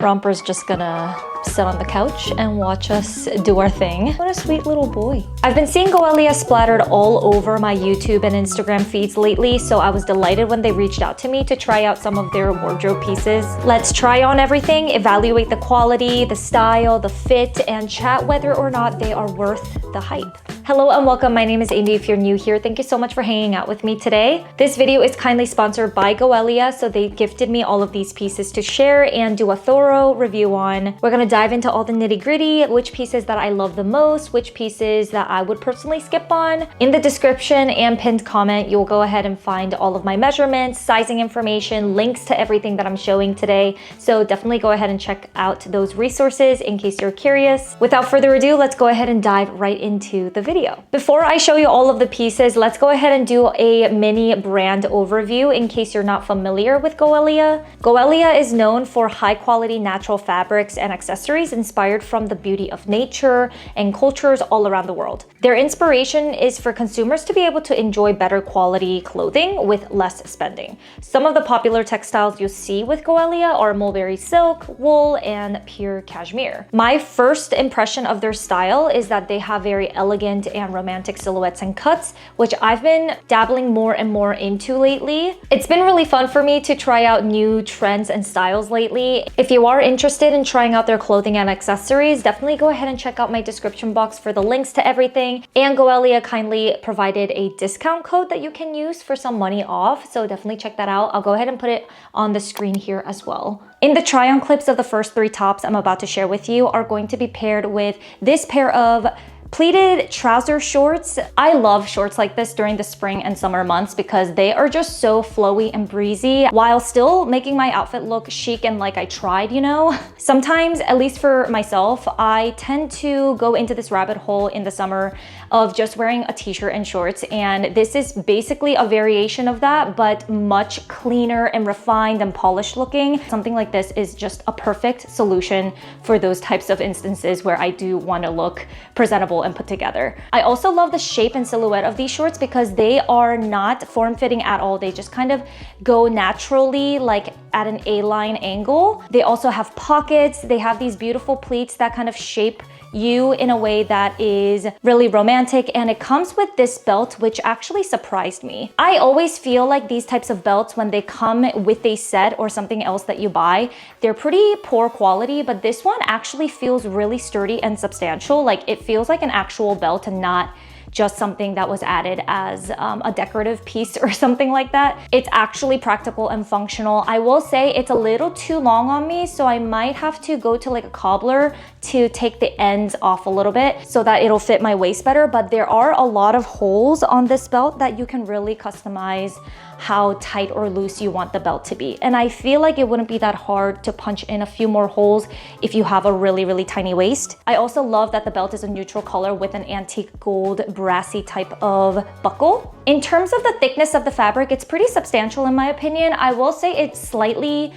Romper's just gonna sit on the couch and watch us do our thing. What a sweet little boy. I've been seeing Goelia splattered all over my YouTube and Instagram feeds lately, so I was delighted when they reached out to me to try out some of their wardrobe pieces. Let's try on everything, evaluate the quality, the style, the fit, and chat whether or not they are worth the hype. Hello and welcome, my name is Amy. If you're new here, thank you so much for hanging out with me today. This video is kindly sponsored by Goelia, so they gifted me all of these pieces to share and do a thorough review on. We're gonna dive into all the nitty-gritty, which pieces that I love the most, which pieces that I would personally skip on. In the description and pinned comment, you'll go ahead and find all of my measurements, sizing information, links to everything that I'm showing today. So definitely go ahead and check out those resources in case you're curious. Without further ado, let's go ahead and dive right into the video. Before I show you all of the pieces, let's go ahead and do a mini brand overview in case you're not familiar with Goelia. Goelia is known for high quality natural fabrics and accessories inspired from the beauty of nature and cultures all around the world. Their inspiration is for consumers to be able to enjoy better quality clothing with less spending. Some of the popular textiles you'll see with Goelia are mulberry silk, wool, and pure cashmere. My first impression of their style is that they have very elegant and romantic silhouettes and cuts, which I've been dabbling more and more into lately. It's been really fun for me to try out new trends and styles lately. If you are interested in trying out their clothing and accessories, definitely go ahead and check out my description box for the links to everything. And Goelia kindly provided a discount code that you can use for some money off, so definitely check that out. I'll go ahead and put it on the screen here as well. In the try-on clips of the first 3 tops I'm about to share with you are going to be paired with this pair of pleated trouser shorts. I love shorts like this during the spring and summer months because they are just so flowy and breezy while still making my outfit look chic and like I tried, you know? Sometimes, at least for myself, I tend to go into this rabbit hole in the summer of just wearing a t-shirt and shorts, and this is basically a variation of that, but much cleaner and refined and polished looking. Something like this is just a perfect solution for those types of instances where I do want to look presentable and put together. I also love the shape and silhouette of these shorts because they are not form-fitting at all. They just kind of go naturally, like at an A-line angle. They also have pockets. They have these beautiful pleats that kind of shape you in a way that is really romantic, and it comes with this belt, which actually surprised me. I always feel like these types of belts, when they come with a set or something else that you buy, they're pretty poor quality, but this one actually feels really sturdy and substantial. Like it feels like an actual belt and not just something that was added as a decorative piece or something like that. It's actually practical and functional. I will say it's a little too long on me, so I might have to go to like a cobbler to take the ends off a little bit so that it'll fit my waist better. But there are a lot of holes on this belt that you can really customize how tight or loose you want the belt to be. And I feel like it wouldn't be that hard to punch in a few more holes if you have a really, really tiny waist. I also love that the belt is a neutral color with an antique gold brassy type of buckle. In terms of the thickness of the fabric, it's pretty substantial in my opinion. I will say it's slightly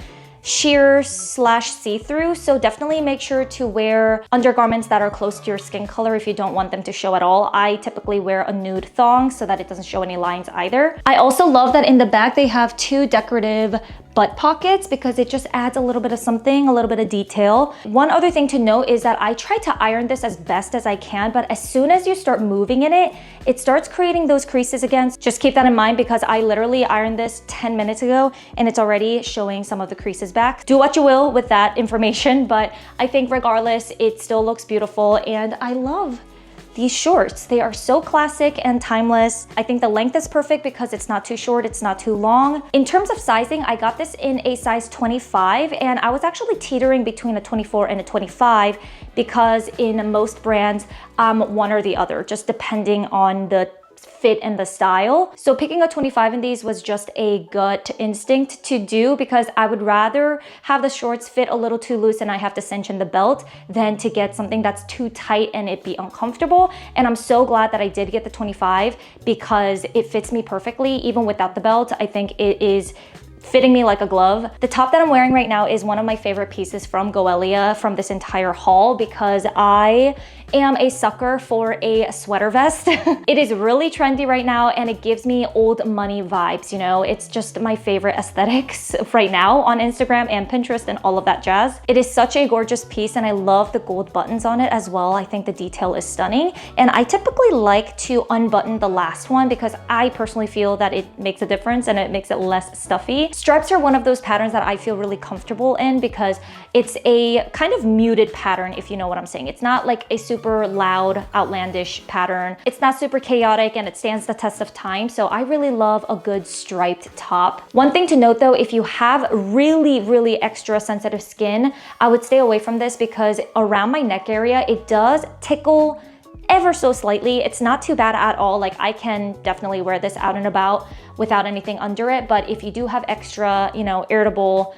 sheer / see-through, so definitely make sure to wear undergarments that are close to your skin color if you don't want them to show at all. I typically wear a nude thong so that it doesn't show any lines either. I also love that in the back they have 2 decorative butt pockets because it just adds a little bit of something, a little bit of detail. One other thing to note is that I try to iron this as best as I can, but as soon as you start moving in it, it starts creating those creases again. Just keep that in mind because I literally ironed this 10 minutes ago and it's already showing some of the creases back. Do what you will with that information, but I think regardless, it still looks beautiful and I love these shorts. They are so classic and timeless. I think the length is perfect because it's not too short, it's not too long. In terms of sizing, I got this in a size 25 and I was actually teetering between a 24 and a 25 because in most brands, one or the other, just depending on the fit and the style. So picking a 25 in these was just a gut instinct to do because I would rather have the shorts fit a little too loose and I have to cinch in the belt than to get something that's too tight and it be uncomfortable. And I'm so glad that I did get the 25 because it fits me perfectly even without the belt. I think it is fitting me like a glove. The top that I'm wearing right now is one of my favorite pieces from Goelia from this entire haul because I am a sucker for a sweater vest. It is really trendy right now and it gives me old money vibes, you know? It's just my favorite aesthetics right now on Instagram and Pinterest and all of that jazz. It is such a gorgeous piece and I love the gold buttons on it as well. I think the detail is stunning. And I typically like to unbutton the last one because I personally feel that it makes a difference and it makes it less stuffy. Stripes are one of those patterns that I feel really comfortable in because it's a kind of muted pattern, if you know what I'm saying. It's not like a super loud, outlandish pattern. It's not super chaotic and it stands the test of time. So I really love a good striped top. One thing to note though, if you have really extra sensitive skin, I would stay away from this because around my neck area, it does tickle ever so slightly. It's not too bad at all. Like I can definitely wear this out and about without anything under it. But if you do have extra, you know, irritable,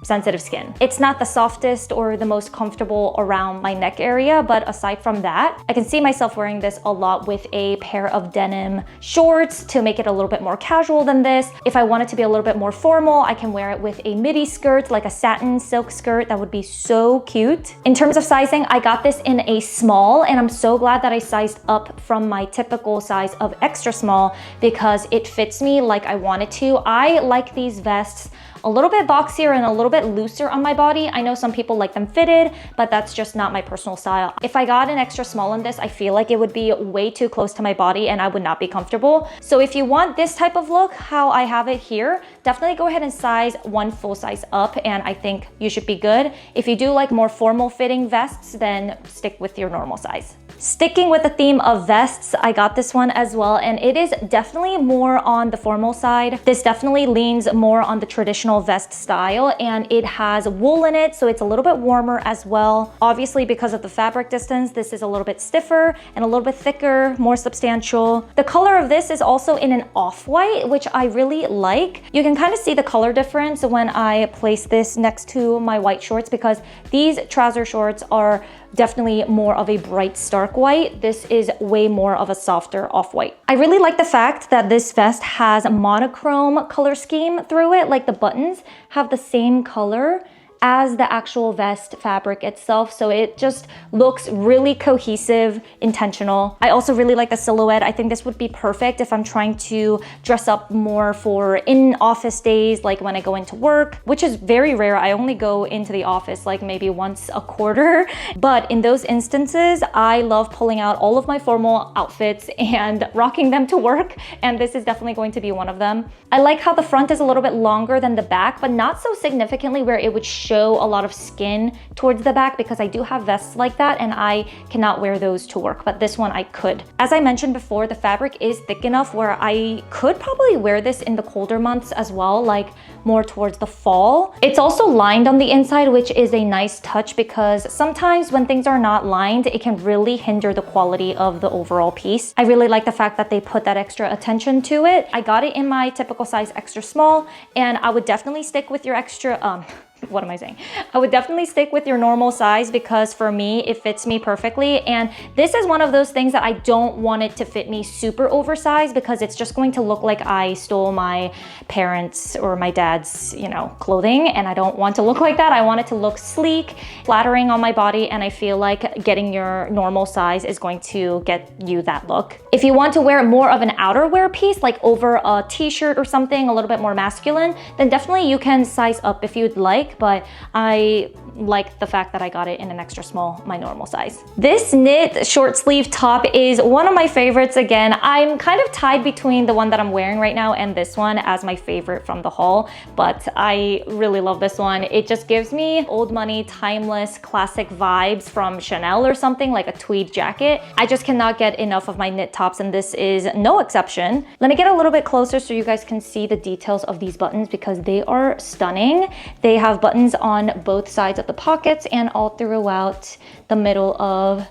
sensitive skin, it's not the softest or the most comfortable around my neck area. But aside from that, I can see myself wearing this a lot with a pair of denim shorts to make it a little bit more casual than this. If I want it to be a little bit more formal, I can wear it with a midi skirt, like a satin silk skirt. That would be so cute. In terms of sizing, I got this in a small and I'm so glad that I sized up from my typical size of extra small because it fits me like I want it to. I like these vests a little bit boxier and a little bit looser on my body. I know some people like them fitted, but that's just not my personal style. If I got an extra small in this, I feel like it would be way too close to my body and I would not be comfortable. So if you want this type of look, how I have it here, definitely go ahead and size one full size up and I think you should be good. If you do like more formal fitting vests, then stick with your normal size. Sticking with the theme of vests, I got this one as well, and it is definitely more on the formal side. This definitely leans more on the traditional vest style, and it has wool in it, so it's a little bit warmer as well. Obviously, because of the fabric distance, this is a little bit stiffer and a little bit thicker, more substantial. The color of this is also in an off-white, which I really like. You can kind of see the color difference when I place this next to my white shorts because these trouser shorts are definitely more of a bright stark white. This is way more of a softer off-white. I really like the fact that this vest has a monochrome color scheme through it, like the buttons have the same color as the actual vest fabric itself, so it just looks really cohesive, intentional. I also really like the silhouette. I think this would be perfect if I'm trying to dress up more for in-office days, like when I go into work, which is very rare. I only go into the office like maybe once a quarter, but in those instances, I love pulling out all of my formal outfits and rocking them to work, and this is definitely going to be one of them. I like how the front is a little bit longer than the back, but not so significantly where it would show a lot of skin towards the back because I do have vests like that and I cannot wear those to work, but this one I could. As I mentioned before, the fabric is thick enough where I could probably wear this in the colder months as well, like more towards the fall. It's also lined on the inside, which is a nice touch because sometimes when things are not lined, it can really hinder the quality of the overall piece. I really like the fact that they put that extra attention to it. I got it in my typical size extra small, and I would definitely stick with your extra, what am I saying? I would definitely stick with your normal size because for me, it fits me perfectly. And this is one of those things that I don't want it to fit me super oversized because it's just going to look like I stole my parents' or my dad's, you know, clothing. And I don't want to look like that. I want it to look sleek, flattering on my body. And I feel like getting your normal size is going to get you that look. If you want to wear more of an outerwear piece, like over a t-shirt or something a little bit more masculine, then definitely you can size up if you'd like. But I like the fact that I got it in an extra small, my normal size. This knit short sleeve top is one of my favorites. Again, I'm kind of tied between the one that I'm wearing right now and this one as my favorite from the haul, but I really love this one. It just gives me old money, timeless, classic vibes from Chanel or something, like a tweed jacket. I just cannot get enough of my knit tops, and this is no exception. Let me get a little bit closer so you guys can see the details of these buttons because they are stunning. They have buttons on both sides of the pockets and all throughout the middle of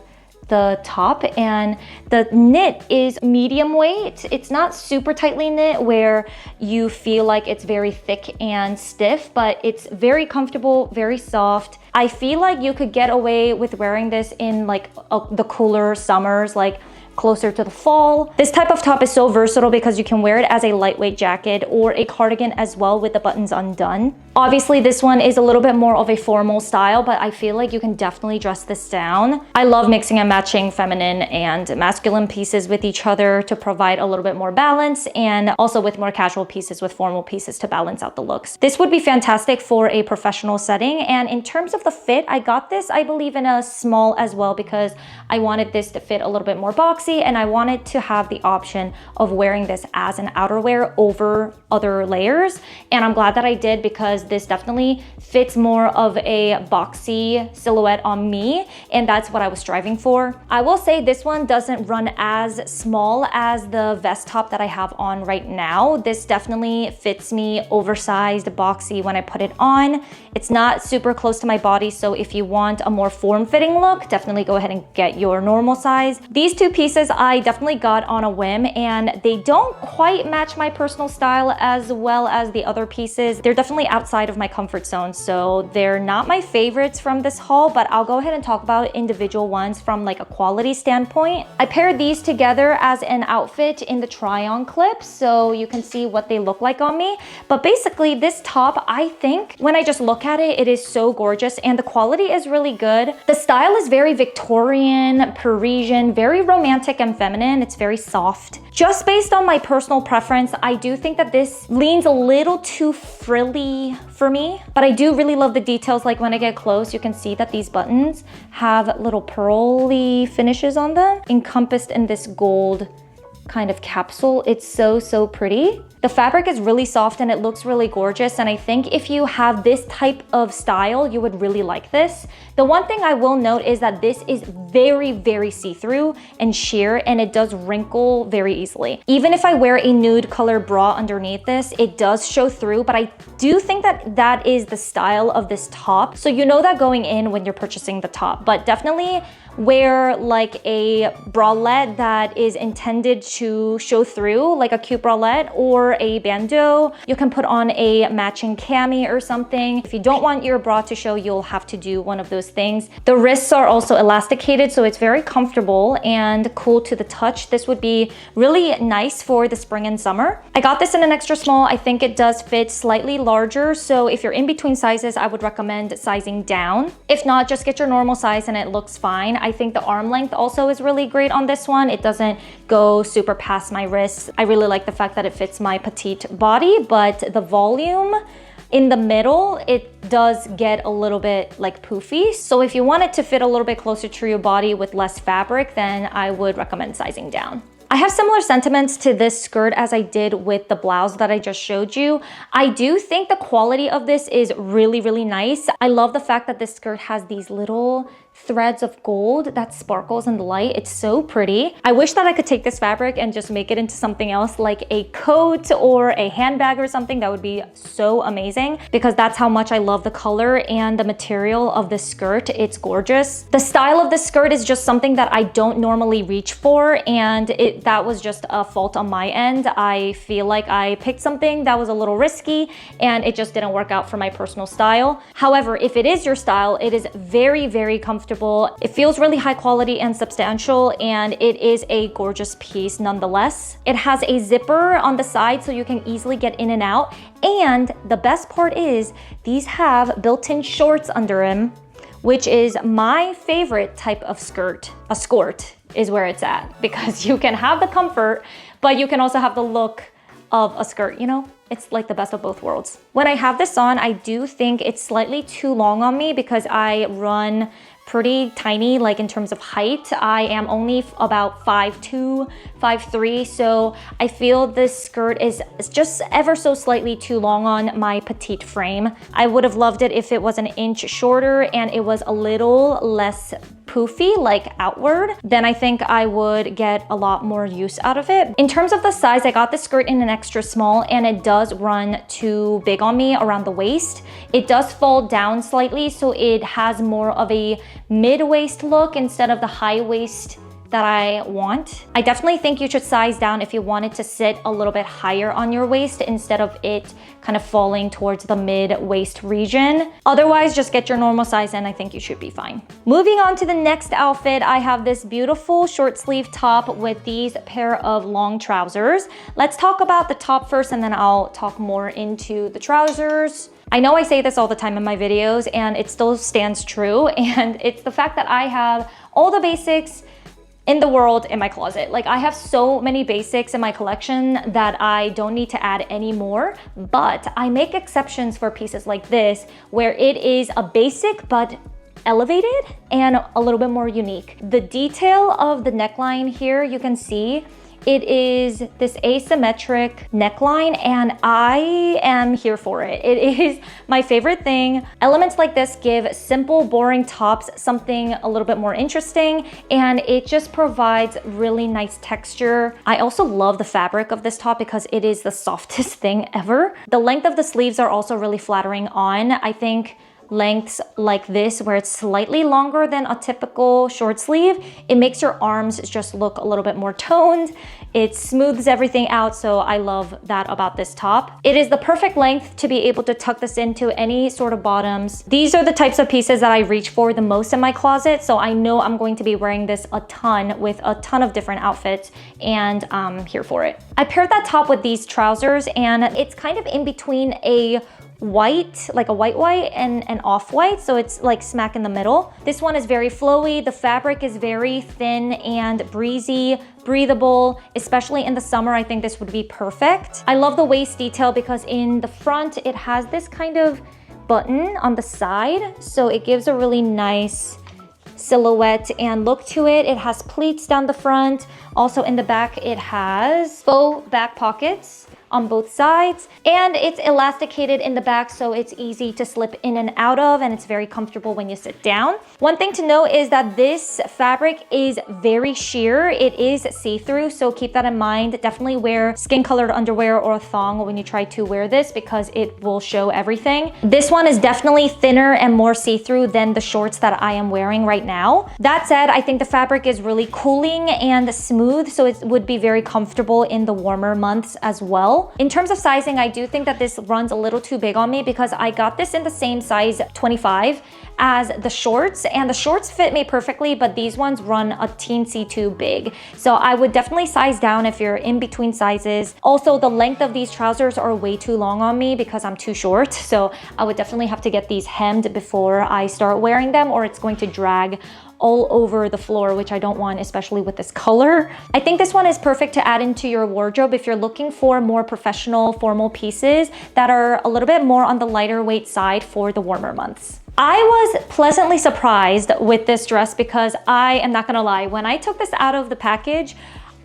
the top, and the knit is medium weight. It's not super tightly knit where you feel like it's very thick and stiff, but it's very comfortable, very soft. I feel like you could get away with wearing this in like the cooler summers, like closer to the fall. This type of top is so versatile because you can wear it as a lightweight jacket or a cardigan as well with the buttons undone. Obviously, this one is a little bit more of a formal style, but I feel like you can definitely dress this down. I love mixing and matching feminine and masculine pieces with each other to provide a little bit more balance, and also with more casual pieces with formal pieces to balance out the looks. This would be fantastic for a professional setting. And in terms of the fit, I got this, I believe, in a small as well because I wanted this to fit a little bit more boxy, and I wanted to have the option of wearing this as an outerwear over other layers. And I'm glad that I did because this definitely fits more of a boxy silhouette on me, and that's what I was striving for. I will say this one doesn't run as small as the vest top that I have on right now. This definitely fits me oversized, boxy when I put it on. It's not super close to my body, so if you want a more form-fitting look, definitely go ahead and get your normal size. These two pieces I definitely got on a whim, and they don't quite match my personal style as well as the other pieces. They're definitely outside of my comfort zone, so they're not my favorites from this haul, but I'll go ahead and talk about individual ones from like a quality standpoint. I paired these together as an outfit in the try-on clip, so you can see what they look like on me. But basically, this top, I think, when I just look at it, it is so gorgeous, and the quality is really good. The style is very Victorian, Parisian, very romantic and feminine. It's very soft. Just based on my personal preference, I do think that this leans a little too frilly for me, but I do really love the details. Like when I get close, you can see that these buttons have little pearly finishes on them, encompassed in this gold kind of capsule. It's so pretty. The fabric is really soft and it looks really gorgeous, and I think if you have this type of style, you would really like this. The one thing I will note is that this is very see-through and sheer, and it does wrinkle very easily. Even if I wear a nude color bra underneath this, it does show through, but I do think that that is the style of this top. So you know that going in when you're purchasing the top, but definitely wear like a bralette that is intended to show through, like a cute bralette or a bandeau. You can put on a matching cami or something. If you don't want your bra to show, you'll have to do one of those things. The wrists are also elasticated, so it's very comfortable and cool to the touch. This would be really nice for the spring and summer. I got this in an extra small. I think it does fit slightly larger, so if you're in between sizes, I would recommend sizing down. If not, just get your normal size and it looks fine. I think the arm length also is really great on this one. It doesn't go super past my wrists. I really like the fact that it fits my petite body, but the volume in the middle, it does get a little bit like poofy. So if you want it to fit a little bit closer to your body with less fabric, then I would recommend sizing down. I have similar sentiments to this skirt as I did with the blouse that I just showed you. I do think the quality of this is really nice. I love the fact that this skirt has these little threads of gold that sparkles in the light. It's so pretty. I wish that I could take this fabric and just make it into something else, like a coat or a handbag or something. That would be so amazing, because that's how much I love the color and the material of this skirt. It's gorgeous. The style of this skirt is just something that I don't normally reach for, and that was just a fault on my end. I feel like I picked something that was a little risky and it just didn't work out for my personal style. However, if it is your style, it is very comfortable. It feels really high quality and substantial, and it is a gorgeous piece nonetheless. It has a zipper on the side so you can easily get in and out, and the best part is these have built-in shorts under them, which is my favorite type of skirt. A skirt is where it's at, because you can have the comfort, but you can also have the look of a skirt, you know? It's like the best of both worlds. When I have this on, I do think it's slightly too long on me because I run pretty tiny, like in terms of height. I am only about 5'2", 5'3", so I feel this skirt is just ever so slightly too long on my petite frame. I would have loved it if it was an inch shorter and it was a little less poofy, like outward. Then I think I would get a lot more use out of it. In terms of the size, I got this skirt in an extra small, and it does run too big on me around the waist. It does fall down slightly, so it has more of a mid-waist look instead of the high waist that I want. I definitely think you should size down if you want it to sit a little bit higher on your waist instead of it kind of falling towards the mid-waist region. Otherwise, just get your normal size and I think you should be fine. Moving on to the next outfit, I have this beautiful short sleeve top with these pair of long trousers. Let's talk about the top first and then I'll talk more into the trousers. I know I say this all the time in my videos and it still stands true, and it's the fact that I have all the basics in the world in my closet. Like, I have so many basics in my collection that I don't need to add any more, but I make exceptions for pieces like this where it is a basic but elevated and a little bit more unique. The detail of the neckline here, you can see it is this asymmetric neckline and I am here for it. It is my favorite thing. Elements like this give simple, boring tops something a little bit more interesting, and it just provides really nice texture. I also love the fabric of this top because it is the softest thing ever. The length of the sleeves are also really flattering on. I think lengths like this where it's slightly longer than a typical short sleeve, it makes your arms just look a little bit more toned. It smooths everything out, so I love that about this top. It is the perfect length to be able to tuck this into any sort of bottoms. These are the types of pieces that I reach for the most in my closet, so I know I'm going to be wearing this a ton with a ton of different outfits, and I'm here for it. I paired that top with these trousers, and it's kind of in between a white, like a white and an off-white, so it's like smack in the middle. This one is very flowy. The fabric is very thin and breezy, breathable, especially in the summer. I think this would be perfect. I love the waist detail because in the front it has this kind of button on the side, so it gives a really nice silhouette and look to it. It has pleats down the front. Also in the back it has faux back pockets on both sides, and it's elasticated in the back, so it's easy to slip in and out of, and it's very comfortable when you sit down. One thing to note is that this fabric is very sheer. It is see-through, so keep that in mind. Definitely wear skin-colored underwear or a thong when you try to wear this because it will show everything. This one is definitely thinner and more see-through than the shorts that I am wearing right now. That said, I think the fabric is really cooling and smooth, so it would be very comfortable in the warmer months as well. In terms of sizing, I do think that this runs a little too big on me because I got this in the same size 25 as the shorts, and the shorts fit me perfectly, but these ones run a teensy too big. So I would definitely size down if you're in between sizes. Also, the length of these trousers are way too long on me because I'm too short. So I would definitely have to get these hemmed before I start wearing them, or it's going to drag all over the floor, which I don't want, especially with this color. I think this one is perfect to add into your wardrobe if you're looking for more professional, formal pieces that are a little bit more on the lighter weight side for the warmer months. I was pleasantly surprised with this dress because I am not gonna lie, when I took this out of the package,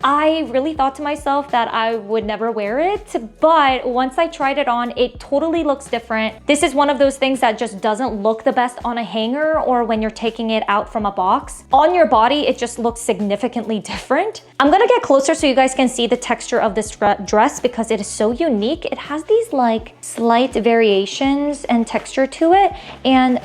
I really thought to myself that I would never wear it, but once I tried it on, it totally looks different. This is one of those things that just doesn't look the best on a hanger or when you're taking it out from a box. On your body, it just looks significantly different. I'm gonna get closer so you guys can see the texture of this dress because it is so unique. It has these like slight variations and texture to it, and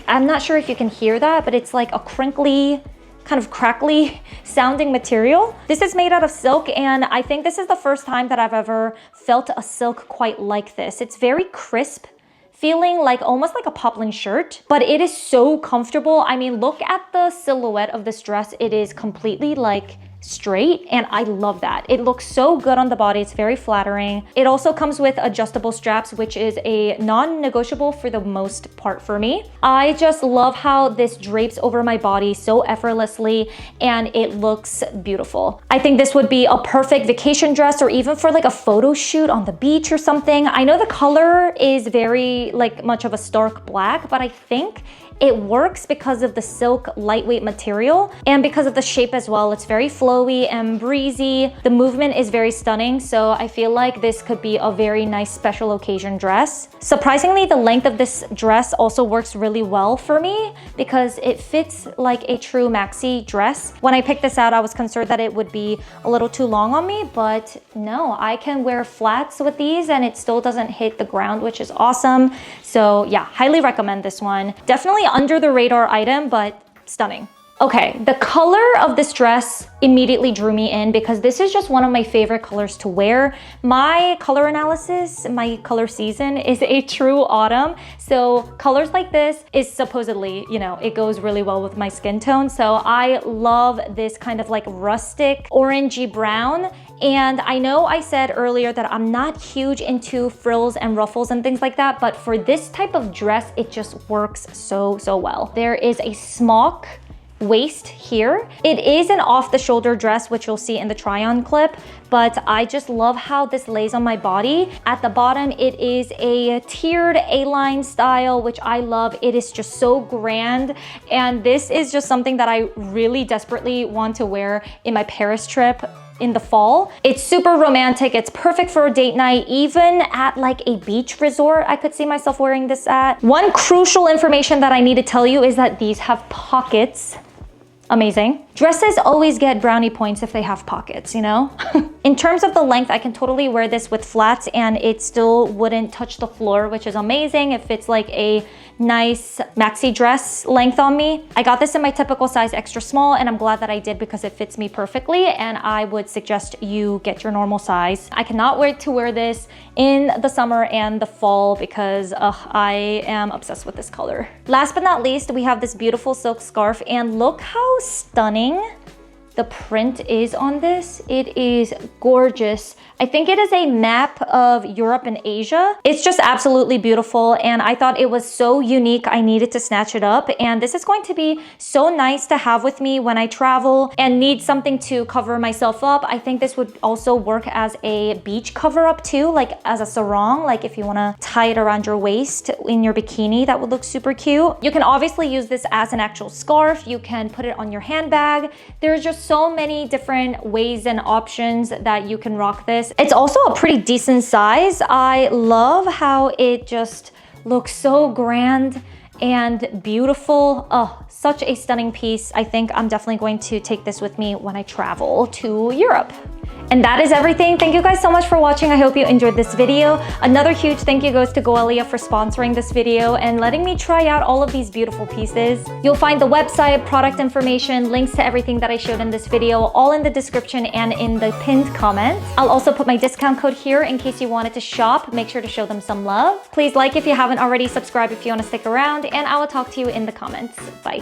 I'm not sure if you can hear that, but it's like a crinkly, kind of crackly sounding material. This is made out of silk, and I think this is the first time that I've ever felt a silk quite like this. It's very crisp feeling, like almost like a poplin shirt, but it is so comfortable. I mean, look at the silhouette of this dress. It is completely like straight, and I love that. It looks so good on the body. It's very flattering. It also comes with adjustable straps, which is a non-negotiable for the most part for me. I just love how this drapes over my body so effortlessly, and it looks beautiful. I think this would be a perfect vacation dress or even for like a photo shoot on the beach or something. I know the color is very like much of a stark black, but I think it works because of the silk lightweight material and because of the shape as well. It's very flowy and breezy. The movement is very stunning, so I feel like this could be a very nice special occasion dress. Surprisingly, the length of this dress also works really well for me because it fits like a true maxi dress. When I picked this out, I was concerned that it would be a little too long on me, but no, I can wear flats with these and it still doesn't hit the ground, which is awesome. So yeah, highly recommend this one. Definitely under the radar item, but stunning. Okay, the color of this dress immediately drew me in because this is just one of my favorite colors to wear. My color analysis, my color season is a true autumn. So colors like this is supposedly, you know, it goes really well with my skin tone. So I love this kind of like rustic orangey brown. And I know I said earlier that I'm not huge into frills and ruffles and things like that, but for this type of dress, it just works so well. There is a smock waist here. It is an off-the-shoulder dress, which you'll see in the try-on clip, but I just love how this lays on my body. At the bottom, it is a tiered A-line style, which I love. It is just so grand, and this is just something that I really desperately want to wear in my Paris trip in the fall. It's super romantic. It's perfect for a date night. Even at like a beach resort, I could see myself wearing this at. One crucial information that I need to tell you is that these have pockets. Amazing. Dresses always get brownie points if they have pockets, you know? In terms of the length, I can totally wear this with flats and it still wouldn't touch the floor, which is amazing. It fits like a nice maxi dress length on me. I got this in my typical size extra small and I'm glad that I did because it fits me perfectly, and I would suggest you get your normal size. I cannot wait to wear this in the summer and the fall because I am obsessed with this color. Last but not least, we have this beautiful silk scarf, and look how stunning the print is on this. It is gorgeous. I think it is a map of Europe and Asia. It's just absolutely beautiful, and I thought it was so unique I needed to snatch it up, and this is going to be so nice to have with me when I travel and need something to cover myself up. I think this would also work as a beach cover up too, like as a sarong, like if you want to tie it around your waist in your bikini, that would look super cute. You can obviously use this as an actual scarf. You can put it on your handbag. There's just so many different ways and options that you can rock this. It's also a pretty decent size. I love how it just looks so grand and beautiful. Oh, such a stunning piece. I think I'm definitely going to take this with me when I travel to Europe. And that is everything. Thank you guys so much for watching. I hope you enjoyed this video. Another huge thank you goes to Goelia for sponsoring this video and letting me try out all of these beautiful pieces. You'll find the website, product information, links to everything that I showed in this video, all in the description and in the pinned comments. I'll also put my discount code here in case you wanted to shop. Make sure to show them some love. Please like if you haven't already, subscribe if you want to stick around, and I will talk to you in the comments. Bye.